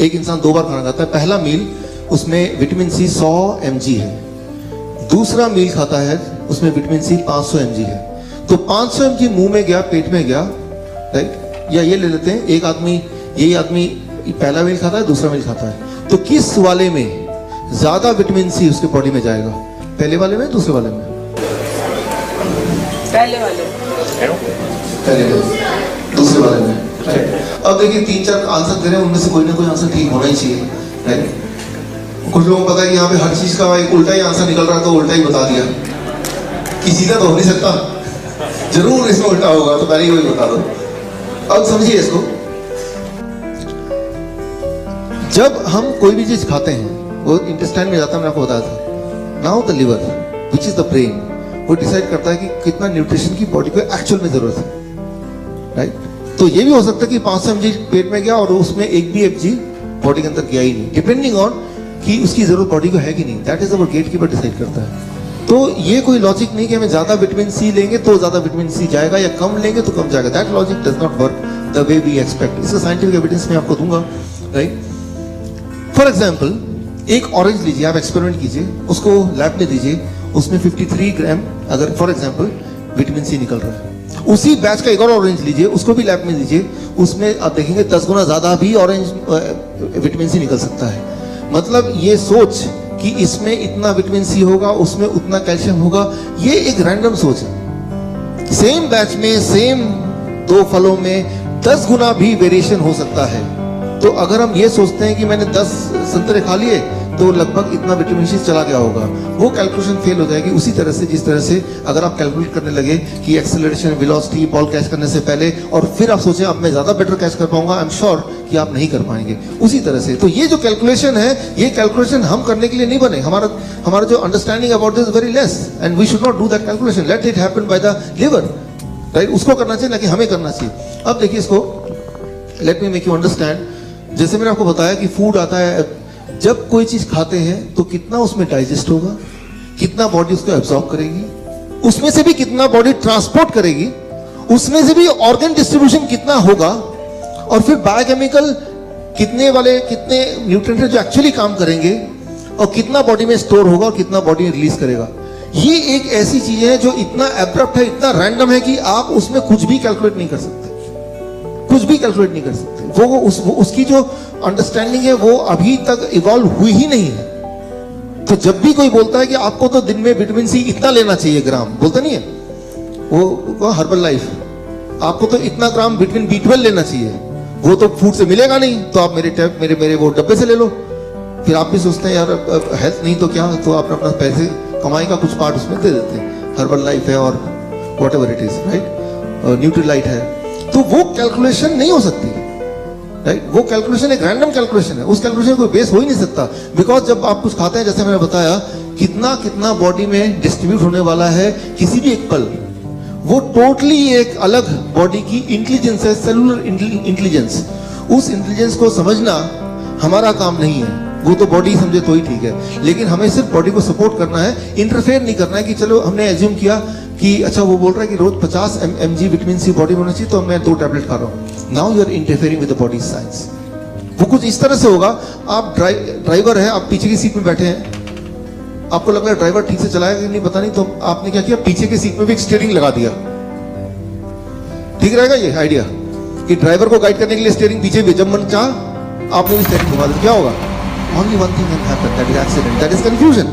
एक इंसान 2 बार खाना खाता है, पहला मील उसमें विटामिन सी 100 mg है, दूसरा मील खाता है उसमें विटामिन सी 500 mg है। तो 500 mg मुंह में गया, पेट में गया, राइट। या ये ले लेते हैं, एक आदमी, यही आदमी पहला मील खाता है, दूसरा मील खाता है, तो किस वाले में ज्यादा विटामिन सी उसके बॉडी में जाएगा, पहले वाले में दूसरे वाले में? पहले वाले दूसरे वाले में। अब देखिए 3-4 आंसर दे रहे हैं, उनमें से कोई ना कोई आंसर ठीक होना ही चाहिए, राइट। कुछ लोगों को पता है कि यहाँ पे हर चीज का एक उल्टा ही आंसर निकल रहा है, तो उल्टा ही बता दिया कि सीधा तो हो नहीं सकता, जरूर इसमें उल्टा होगा, तो पहले ही वही बता दो। अब समझिए इसको, जब हम कोई भी चीज खाते हैं वो इंटेस्टाइन में जाता है, मैंने आपको बताया था। Now the liver which is the brain, वो डिसाइड करता है कि कितना न्यूट्रिशन की बॉडी को एक्चुअल में जरूरत है, राइट। तो ये भी हो सकता है कि 500 mg पेट में गया और उसमें एक भी mg बॉडी के अंदर गया ही नहीं, डिपेंडिंग ऑन कि उसकी जरूरत बॉडी को है कि नहीं। That is our gatekeeper decide करता है। तो ये कोई लॉजिक नहीं कि हमें ज्यादा विटामिन सी लेंगे तो ज्यादा विटामिन सी जाएगा या कम लेंगे तो कम जाएगा। That logic does not work the way we expect. इसका साइंटिफिक एविडेंस मैं आपको दूंगा, राइट। फॉर एग्जाम्पल, एक ऑरेंज लीजिए, आप एक्सपेरिमेंट कीजिए, उसको लैब में दीजिए, उसमें 53 ग्राम अगर फॉर एग्जाम्पल विटामिन सी निकल रहा है। उसी बैच का एक और ऑरेंज लीजिए, उसको भी लैब में दीजिए, उसमें आप देखेंगे 10 गुना ज्यादा भी ऑरेंज विटामिन सी निकल सकता है। मतलब ये सोच कि इसमें इतना विटामिन सी होगा, उसमें उतना कैल्शियम होगा, ये एक रैंडम सोच है। सेम बैच में सेम 2 फलों में 10 गुना भी वेरिएशन हो सकता है। तो अगर हम ये सोचते हैं कि मैंने 10 संतरे खा लिए तो लगभग इतना विटामिन सी चला गया होगा, वो कैलकुलेशन फेल हो जाएगी। उसी तरह से जिस तरह से अगर आप कैलकुलेट करने लगे कि एक्सेलरेशन, वेलोसिटी, बॉल कैच करने से पहले, और फिर आप सोचें अब मैं ज्यादा बेटर कैच कर पाऊंगा, आई एम श्योर कि आप नहीं कर पाएंगे। उसी तरह से तो ये जो कैलकुलेशन है, ये कैलकुलेशन हम करने के लिए नहीं बने। हमारा जो understanding about this very less, and we should not do that calculation, let it happen by the liver, right. उसको करना चाहिए, ना कि हमें करना चाहिए। अब देखिए इसको, let me make you understand. जैसे मैंने आपको बताया कि फूड आता है, जब कोई चीज खाते हैं तो कितना उसमें डाइजेस्ट होगा, कितना बॉडी उसको एब्जॉर्ब करेगी, उसमें से भी कितना बॉडी ट्रांसपोर्ट करेगी, उसमें से भी ऑर्गन डिस्ट्रीब्यूशन कितना होगा, और फिर बायोकेमिकल कितने न्यूट्रिएंट जो एक्चुअली काम करेंगे, और कितना बॉडी में स्टोर होगा और कितना बॉडी रिलीज करेगा। ये एक ऐसी चीज है जो इतना एब्रप्ट है, इतना रैंडम है कि आप उसमें कुछ भी कैलकुलेट नहीं कर सकते, कुछ भी कैलकुलेट नहीं कर सकते। उसकी जो अंडरस्टैंडिंग है वो अभी तक इवॉल्व हुई ही नहीं है। तो जब भी कोई बोलता है कि आपको तो दिन में विटामिन सी इतना लेना चाहिए ग्राम, बोलता नहीं है वो हर्बल लाइफ, आपको तो इतना ग्राम विटामिन B12 लेना चाहिए, वो तो फूड से मिलेगा नहीं, तो आप मेरे वो डब्बे से ले लो। फिर आप भी सोचते हैं यार हेल्थ नहीं तो क्या, तो आप अपना पैसे कमाई का कुछ पार्ट उसमें दे देते हैं। हर्बल लाइफ है और what ever it is, right, Nutrilite है। तो वो कैलकुलेशन नहीं हो सकती, राइट। वो कैलकुलेशन एक रैंडम कैलकुलेशन है, उस कैलकुलेशन को बेस हो ही नहीं सकता। बिकॉज जब आप कुछ खाते हैं, जैसे मैंने बताया, कितना बॉडी में डिस्ट्रीब्यूट होने वाला है किसी भी एक पल, वो टोटली एक अलग बॉडी की इंटेलिजेंस है, सेलुलर इंटेलिजेंस। उस इंटेलिजेंस को समझना हमारा काम नहीं है, वो तो बॉडी समझे तो ही ठीक है। लेकिन हमें सिर्फ बॉडी को सपोर्ट करना है, इंटरफेयर नहीं करना है कि चलो हमने एज्यूम किया कि अच्छा वो बोल रहा है कि रोज 50 mg विटामिन सी बॉडी में होना चाहिए, तो मैं 2 टैबलेट खा रहा हूँ। Now you are interfering with the body science. वो कुछ इस तरह से होगा, आप ड्राइवर है, आप पीछे की सीट में बैठे हैं, आपको लग रहा है ड्राइवर ठीक से चलाएगा कि नहीं पता नहीं, तो आपने क्या किया, पीछे की सीट में भी एक स्टीयरिंग लगा दिया। ठीक रहेगा ये आइडिया कि ड्राइवर को गाइड करने के लिए स्टीयरिंग पीछे भी, जब मन चाह आपने भी स्टीयरिंग घुमा दिया, क्या होगा? Only one thing can happen, that is accident, that is confusion.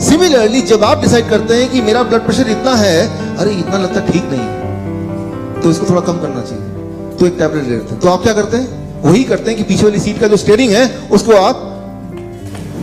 Similarly जब आप डिसाइड करते हैं कि मेरा ब्लड प्रेशर इतना है, अरे इतना लगता ठीक नहीं है, तो इसको थोड़ा कम करना चाहिए, तो एक टैबलेट ले लेते हैं। तो आप क्या करते हैं? वही करते हैं कि पीछे वाली सीट का जो स्टीयरिंग है उसको आप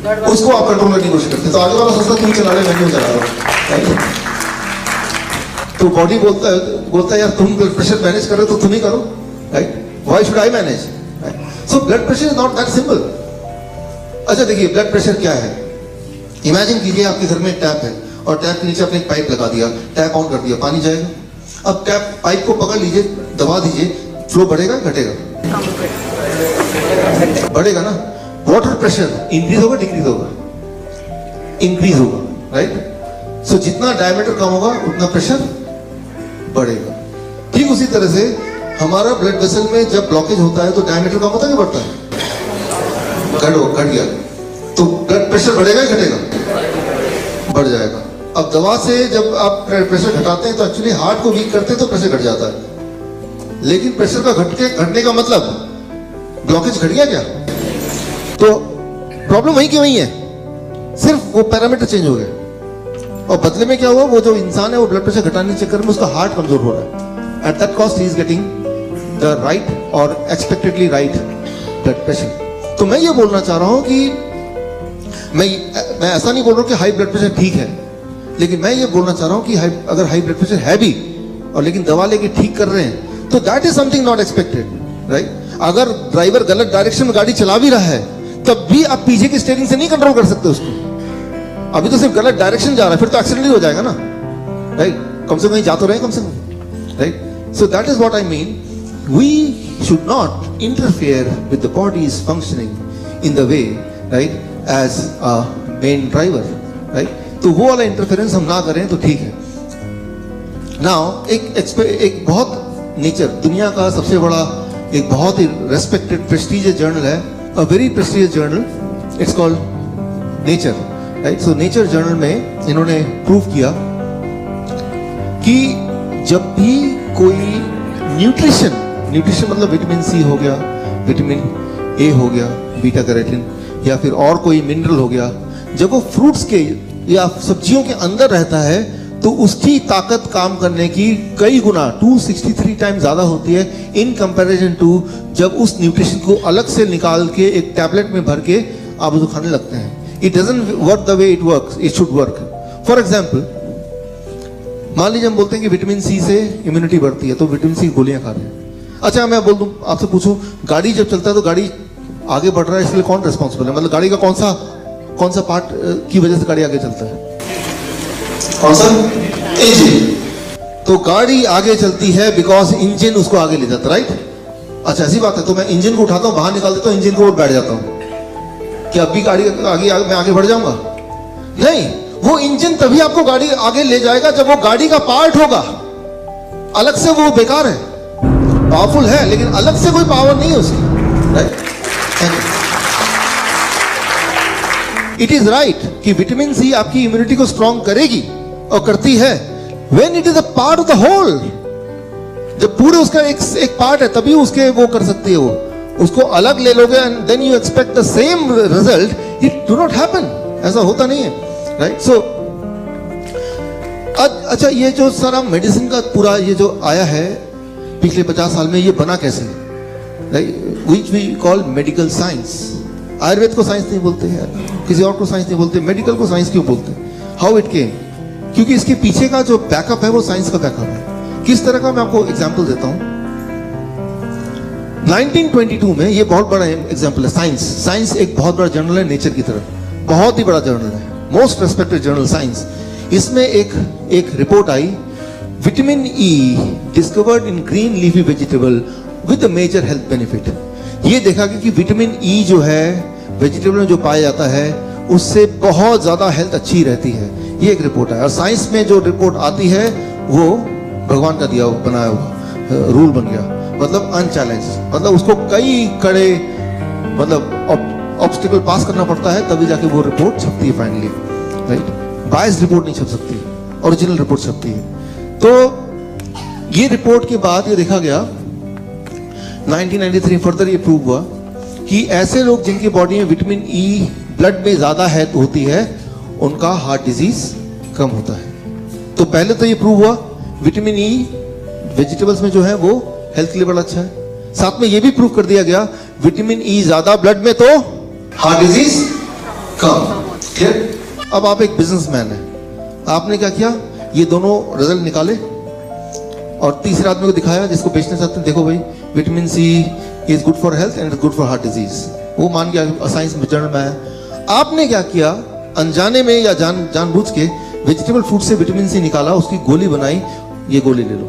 कंट्रोल करने की कोशिश करते हैं। तो आगे वाला सोचता तुम चला रहे, मैं क्यों चला रहा हूं। तो बॉडी बोलता है यार तुम ब्लड प्रेशर मैनेज कर रहे हो तो तुम ही करो, right, why should I manage. So blood pressure is not that simple. अच्छा देखिए ब्लड प्रेशर क्या है, इमेजिन कीजिए आपके घर में एक टैप है और टैप के नीचे आपने एक पाइप लगा दिया, टैप ऑन कर दिया, पानी जाएगा। अब टैप पाइप को पकड़ लीजिए, दबा दीजिए, फ्लो बढ़ेगा घटेगा? बढ़ेगा ना। वाटर प्रेशर इंक्रीज होगा डिक्रीज होगा? इंक्रीज होगा, राइट। सो जितना डायमीटर कम होगा उतना प्रेशर बढ़ेगा। ठीक उसी तरह से हमारा ब्लड वेसल में जब ब्लॉकेज होता है तो डायमीटर कम होता है कि बढ़ता है? घट गया तो ब्लड प्रेशर बढ़ेगा या घटेगा? बढ़ जाएगा। अब दवा से जब आप प्रेशर घटाते हैं तो एक्चुअली हार्ट को वीक करते हैं तो प्रेशर घट जाता है, लेकिन प्रेशर का घटने का मतलब ब्लॉकेज घट गया क्या? तो प्रॉब्लम वही की वही है, सिर्फ वो पैरामीटर चेंज हो गए और बदले में क्या हुआ, वो जो इंसान है वो ब्लड प्रेशर घटाने के चक्कर में उसका हार्ट कमजोर हो रहा है। At that cost he is getting the right और एक्सपेक्टेडली राइट ब्लड प्रेशर। तो मैं ये बोलना चाह रहा हूं कि मैं ऐसा नहीं बोल रहा हूं कि हाई ब्लड प्रेशर ठीक है, लेकिन मैं ये बोलना चाह रहा हूं कि अगर हाई ब्लड प्रेशर है भी और लेकिन दवा लेके ठीक कर रहे हैं तो that is something not expected, right. अगर ड्राइवर गलत डायरेक्शन में गाड़ी चला भी रहा है तब भी आप पीछे की स्टीयरिंग से नहीं कंट्रोल कर सकते उसको। अभी तो सिर्फ गलत डायरेक्शन जा रहा है, फिर तो एक्सीडेंट ही हो जाएगा ना, राइट। कम से कम जा तो रहे कम से कम, right. So that is what I mean, we should not interfere with the body's functioning in the way, right, as a main driver, right. तो वो वाला इंटरफेरेंस हम ना करें तो ठीक है। नाउ एक बहुत नेचर, दुनिया का सबसे बड़ा एक बहुत ही रेस्पेक्टेड प्रेस्टीजियस जर्नल है, a very prestigious journal, it's called nature, right. So nature journal में इन्होंने प्रूव किया कि जब भी कोई न्यूट्रिशन मतलब विटामिन सी हो गया, विटामिन ए हो गया, बीटा कैरोटीन या फिर और कोई मिनरल हो गया, जब वो फ्रूट्स के या सब्जियों के अंदर रहता है तो उसकी ताकत काम करने की कई गुना 263 टाइम ज्यादा होती है इन कंपैरिजन टू जब उस न्यूट्रिशन को अलग से निकाल के एक टैबलेट में भर के आप उसको खाने लगते हैं। It doesn't work the way it works, it should work. For example, मान लीजिए हम बोलते हैं कि विटामिन सी से इम्यूनिटी बढ़ती है तो विटामिन सी गोलियां खा रहे हैं। अच्छा, मैं बोल दूं, आपसे पूछूं, गाड़ी जब चलता है तो गाड़ी आगे बढ़ रहा है, इसलिए कौन रिस्पॉन्सिबल है? मतलब गाड़ी का कौन सा पार्ट की वजह से गाड़ी आगे चलता है? कौन सा? इंजन। तो गाड़ी आगे चलती है बिकॉज इंजन उसको आगे ले जाता है, राइट। अच्छा, ऐसी बात है तो मैं इंजन को उठाता हूं, बाहर निकाल देता हूं, इंजन को बैठ जाता हूं, क्या अभी गाड़ी आगे मैं आगे बढ़ जाऊंगा? नहीं, वो इंजन तभी आपको गाड़ी आगे ले जाएगा जब वो गाड़ी का पार्ट होगा। अलग से वो बेकार है, पावरफुल है लेकिन अलग से कोई पावर नहीं है उसकी, राइट। इट इज राइट कि विटामिन सी आपकी इम्यूनिटी को स्ट्रॉन्ग करेगी और करती है when it is a part of the whole. जब पूरे उसका एक पार्ट है तभी उसके वो कर सकती है। वो उसको अलग ले लोगे and then you expect the same result, it do not happen, ऐसा होता नहीं है, राइट। सो अच्छा, ये जो सारा मेडिसिन का पूरा ये जो आया है पिछले 50 साल में, ये बना कैसे, right, which we call medical science. Ayurveda को साइंस नहीं बोलते हैं, किसी और को साइंस नहीं बोलते, मेडिकल को साइंस क्यों बोलते हैं? How it came? क्योंकि इसके पीछे का जो बैकअप है वो साइंस का बैकअप है। किस तरह का, मैं आपको एग्जांपल देता हूं। 1922 में, ये बहुत बड़ा एग्जांपल है। साइंस एक बहुत बड़ा जर्नल है नेचर की तरह, बहुत ही बड़ा जर्नल है, मोस्ट रेस्पेक्टेड जर्नल साइंस। इसमें एक रिपोर्ट आई, vitamin E discovered in green leafy vegetable with a major health benefit. ये देखा कि विटामिन ई जो है वेजिटेबल में जो पाया जाता है उससे बहुत ज्यादा हेल्थ अच्छी रहती है। ये एक रिपोर्ट है। और साइंस में जो रिपोर्ट आती है वो भगवान का दिया बनाया हुआ रूल बन गया, मतलब अनचैलेंज, मतलब उसको कई कड़े मतलब ऑब्स्टिकल पास करना पड़ता है तभी जाके वो रिपोर्ट छपती है फाइनली, राइट। बायस्ड रिपोर्ट नहीं छप सकती, ओरिजिनल रिपोर्ट छपती है। तो ये रिपोर्ट के बाद ये देखा गया 1993 फर्दर ये प्रूव हुआ कि ऐसे लोग जिनकी बॉडी में विटामिन ई ब्लड में ज्यादा है होती है उनका हार्ट डिजीज कम होता है। तो पहले तो ये प्रूव हुआ विटामिन ई वेजिटेबल्स में जो है वो हेल्थ के लिए बड़ा अच्छा है। साथ में ये भी प्रूव कर दिया गया विटामिन ई ज्यादा ब्लड में तो हार्ट डिजीज कम। क्लियर? अब आप एक बिजनेसमैन है, आपने क्या किया, ये दोनों रिजल्ट निकाले और तीसरे आदमी को दिखाया जिसको बेचना चाहते हैं, देखो भाई vitamin C is good for health and is good for heart disease. वो मान गया, साइंस में जर्नल में आया। आपने क्या किया, अनजाने में या जानबूझ के वेजिटेबल फूड से विटामिन सी निकाला, उसकी गोली बनाई, ये गोली ले लो,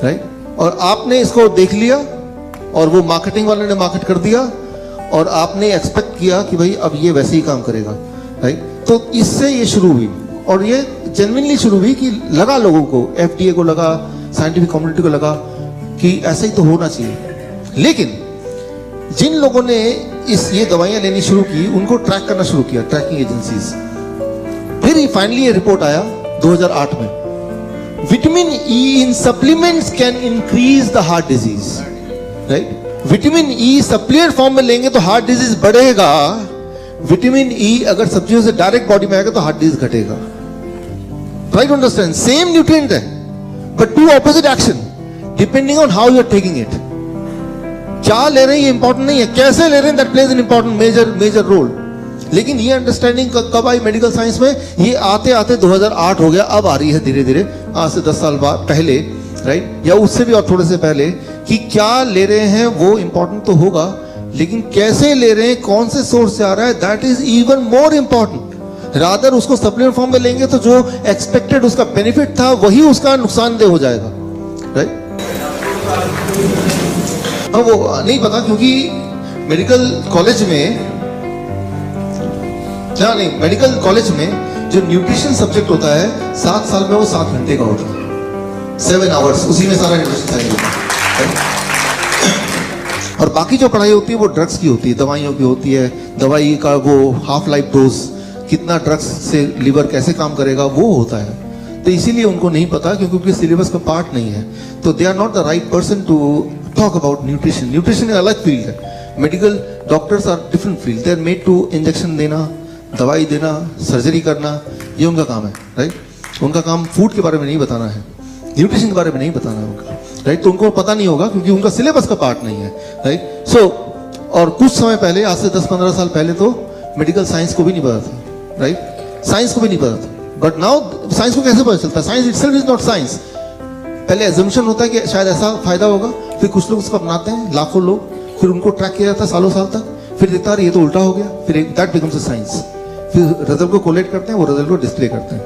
राइट। और आपने इसको देख लिया और वो मार्केटिंग वाले ने मार्केट कर दिया और आपने एक्सपेक्ट किया कि भाई अब ये वैसे ही काम करेगा, राइट। तो इससे ये शुरू हुई और ये जेन्युइनली शुरू हुई कि लगा लोगों को, FDA को लगा, साइंटिफिक कम्युनिटी को लगा कि ऐसा ही तो होना चाहिए। लेकिन जिन लोगों ने ये दवाइयां लेनी शुरू की, उनको ट्रैक करना शुरू किया, ट्रैकिंग एजेंसीज। फिर फाइनली ये रिपोर्ट आया 2008 में, vitamin E in supplements can increase the heart disease, right. Vitamin E supplement form में लेंगे तो हार्ट डिजीज बढ़ेगा, विटामिन ई अगर सब्जियों से डायरेक्ट बॉडी में आएगा तो हार्ट डिजीज घटेगा। Try to understand, same nutrient है but two opposite action depending on how you are taking it. क्या ले रहे हैं ये इंपॉर्टेंट नहीं है, कैसे ले रहे हैं that plays an important major role. लेकिन ये अंडरस्टैंडिंग कब आई मेडिकल साइंस में, ये आते आते 2008 हो गया, अब आ रही है धीरे धीरे, आज से 10 साल बाद पहले, राइट, या उससे भी और थोड़े से पहले, कि क्या ले रहे हैं वो इंपॉर्टेंट तो होगा, लेकिन कैसे ले रहे हैं, कौन से सोर्स से आ रहा है, that is even more important. Rather उसको सप्लीमेंट फॉर्म में लेंगे तो जो एक्सपेक्टेड उसका बेनिफिट था वही उसका नुकसानदेह हो जाएगा, राइट। अब वो नहीं पता, क्योंकि मेडिकल कॉलेज में क्या नहीं, मेडिकल कॉलेज में जो न्यूट्रिशन सब्जेक्ट होता है 7 साल में वो 7 घंटे का होता है, 7 आवर्स, उसी में सारा न्यूट्रिशन साइंस होता है। और बाकी जो पढ़ाई होती है वो ड्रग्स की होती है, दवाइयों की होती है, दवाई का वो हाफ लाइफ डोज, कितना ड्रग्स से लिवर कैसे काम करेगा वो होता है। तो इसीलिए उनको नहीं पता, क्योंकि उनके सिलेबस का पार्ट नहीं है, तो they are not the right person to talk about nutrition. Nutrition एक अलग फील्ड है, medical doctors are different field, they are made to injection देना, दवाई देना, सर्जरी करना, ये उनका काम है, राइट। उनका काम फूड के बारे में नहीं बताना है, न्यूट्रिशन के बारे में नहीं बताना है उनका, राइट। तो उनको पता नहीं होगा क्योंकि उनका सिलेबस का पार्ट नहीं है, राइट। सो और कुछ समय पहले, आज से 10-15 साल पहले तो मेडिकल साइंस को भी नहीं पता था, राइट, साइंस को भी नहीं पता था। बट नाउ साइंस को कैसे पता चलता है, science itself is not science. पहले एजम्पशन होता है कि शायद ऐसा फायदा होगा, फिर कुछ लोग उसको अपनाते हैं, लाखों लोग, फिर उनको ट्रैक किया जाता है सालों साल तक, फिर देखता है ये तो उल्टा हो गया, फिर दैट बिकम्स अ साइंस, फिर रिजल्ट को कोलेट करते हैं, वो रिजल्ट को डिस्प्ले करते हैं,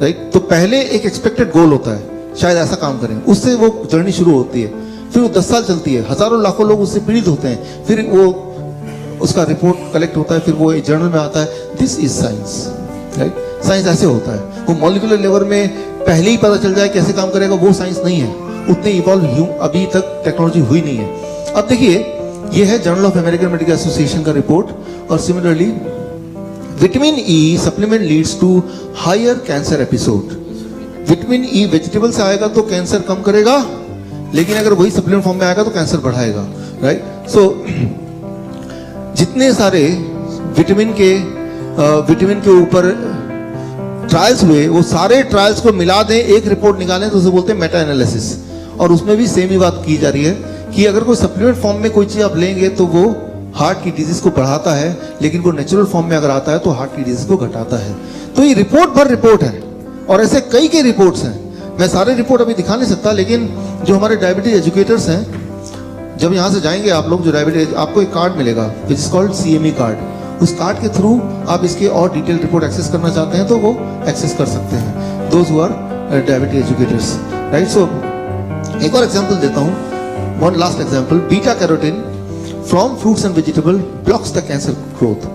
राइट। तो पहले एक एक्सपेक्टेड गोल होता है, शायद ऐसा काम करें, उससे वो जर्नी शुरू होती है, फिर वो 10 साल चलती है, हजारों लाखों लोग उससे पीड़ित होते हैं, फिर वो उसका रिपोर्ट कलेक्ट होता है, फिर वो जर्नल में आता है, this is science, right. Science ऐसे होता है, वो मॉलिक्यूलर लेवल में पहले ही पता चल जाए कैसे काम करेगा, वो साइंस नहीं है, उतने इवॉल्व अभी तक टेक्नोलॉजी हुई नहीं है। अब देखिए, ये है Journal of American Medical Association का रिपोर्ट, और similarly vitamin E supplement leads to higher cancer episode. Vitamin E vegetable से आएगा तो कैंसर कम करेगा, लेकिन अगर वही सप्लीमेंट फॉर्म में आएगा तो कैंसर बढ़ाएगा, राइट। सो जितने सारे विटामिन के ऊपर ट्रायल्स हुए, वो सारे ट्रायल्स को मिला दें, एक रिपोर्ट निकालें, तो उसे बोलते हैं मेटा एनालिसिस। और उसमें भी सेम ही बात की जा रही है कि अगर कोई सप्लीमेंट फॉर्म में कोई चीज आप लेंगे तो वो हार्ट की डिजीज को बढ़ाता है, लेकिन वो नेचुरल फॉर्म में अगर आता है तो हार्ट की डिजीज को घटाता है। तो ये रिपोर्ट भर रिपोर्ट है, और ऐसे कई के रिपोर्ट्स हैं। मैं सारे रिपोर्ट अभी दिखा नहीं सकता, लेकिन जो हमारे डायबिटीज एजुकेटर्स हैं, जब यहाँ से जाएंगे आप लोग, जो डायबिटीज, आपको एक कार्ड मिलेगा which is called CME card. उस कार्ड के थ्रू आप इसके और डिटेल रिपोर्ट एक्सेस करना चाहते हैं तो वो एक्सेस कर सकते हैं, those who are diabetes educators, right. So एक और एग्जांपल देता हूँ, one last example, beta carotene from fruits and vegetable blocks the cancer growth.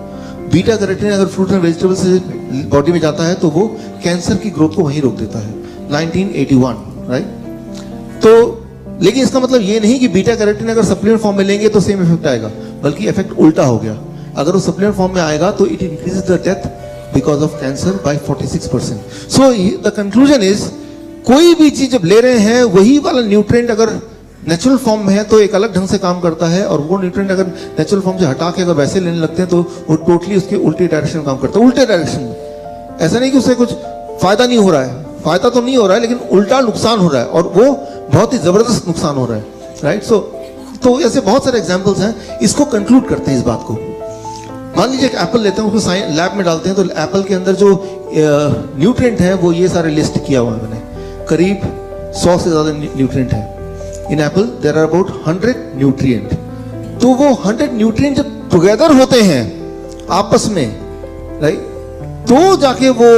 Beta carotene अगर फ्रूट एंड वेजिटेबल से बॉडी में जाता है तो वो कैंसर की ग्रोथ को वहीं रोक देता है, 1981, राइट। तो लेकिन इसका मतलब ये नहीं कि बीटा कैरोटीन अगर सप्लीमेंट फॉर्म में लेंगे तो सेम इफेक्ट आएगा, बल्कि इफेक्ट उल्टा हो गया। अगर वो सप्लीमेंट फॉर्म में आएगा तो it increases the death because of cancer by 46%। So the conclusion is, कोई भी चीज जब ले रहे हैं, वही वाला न्यूट्रिएंट अगर नेचुरल फॉर्म में है तो एक अलग ढंग से काम करता है, और वो न्यूट्रिएंट अगर नेचुरल फॉर्म से हटा के अगर वैसे लेने लगते हैं तो वो टोटली उसके उल्टे डायरेक्शन में काम करता है, उल्टे डायरेक्शन में। ऐसा नहीं कि उससे कुछ फायदा नहीं हो रहा है, फायदा तो नहीं हो रहा है, लेकिन उल्टा नुकसान हो रहा है, और वो बहुत ही जबरदस्त नुकसान हो रहा है, राइट। सो तो ऐसे बहुत सारे एग्जाम्पल्स हैं। इसको कंक्लूड करते हैं इस बात को। मान लीजिए एक एप्पल लेते हैं, उसको लैब में डालते हैं, तो एप्पल के अंदर जो न्यूट्रिएंट है वो ये सारे लिस्ट किया हुआ है मैंने, करीब 100 से ज्यादा न्यूट्रिएंट है in apple. There are about 100 nutrient. तो वो 100 न्यूट्रिएंट जब टुगेदर होते हैं आपस में, राइट, तो जाके वो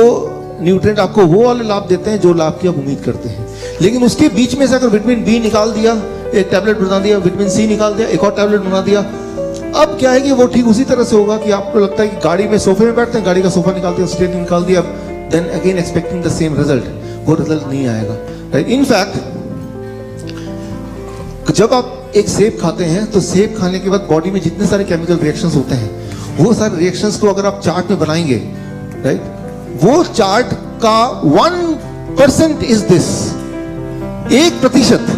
न्यूट्रिएंट आपको वो वाले लाभ देते हैं जो लाभ की आप उम्मीद करते हैं। लेकिन उसके बीच में से अगर विटामिन बी निकाल दिया, एक टैबलेट बना दिया, विटामिन सी निकाल दिया, एक और टैबलेट बना दिया, अब क्या है कि वो ठीक उसी तरह से होगा कि आपको लगता है कि गाड़ी में सोफे में बैठते हैं, गाड़ी का सोफा निकाल दिया, स्टेयरिंग निकाल दिया, then again expecting the same result, वो रिजल्ट नहीं आएगा, राइट। इनफैक्ट जब आप एक सेब खाते हैं तो सेब खाने के बाद बॉडी में जितने सारे केमिकल रिएक्शंस होते हैं वो सारे रिएक्शंस को अगर आप चार्ट में बनाएंगे, राइट, वो चार्ट का 1% इज दिस, 1%,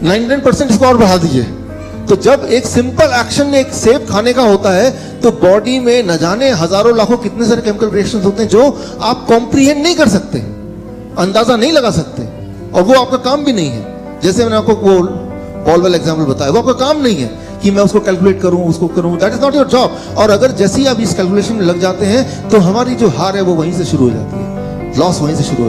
99% इसको और बढ़ा दीजिए। तो जब एक सिंपल एक्शन एक सेब खाने का होता है तो बॉडी में न जाने हजारों लाखों कितने सारे केमिकल रिएक्शंस होते हैं जो आप कॉम्प्रिहेंड नहीं कर सकते, अंदाजा नहीं लगा सकते, और वो आपका काम भी नहीं है। जैसे मैंने आपको वो बॉल वाला एग्जांपल बताया, वो आपका काम नहीं है कि मैं उसको कैलकुलेट करूं, उसको करूं, that is not your job. और अगर जैसे ही आप इस कैलकुलेशन में लग जाते हैं तो हमारी जो हार है वो वहीं से शुरू हो जाती है, लॉस वहीं से शुरू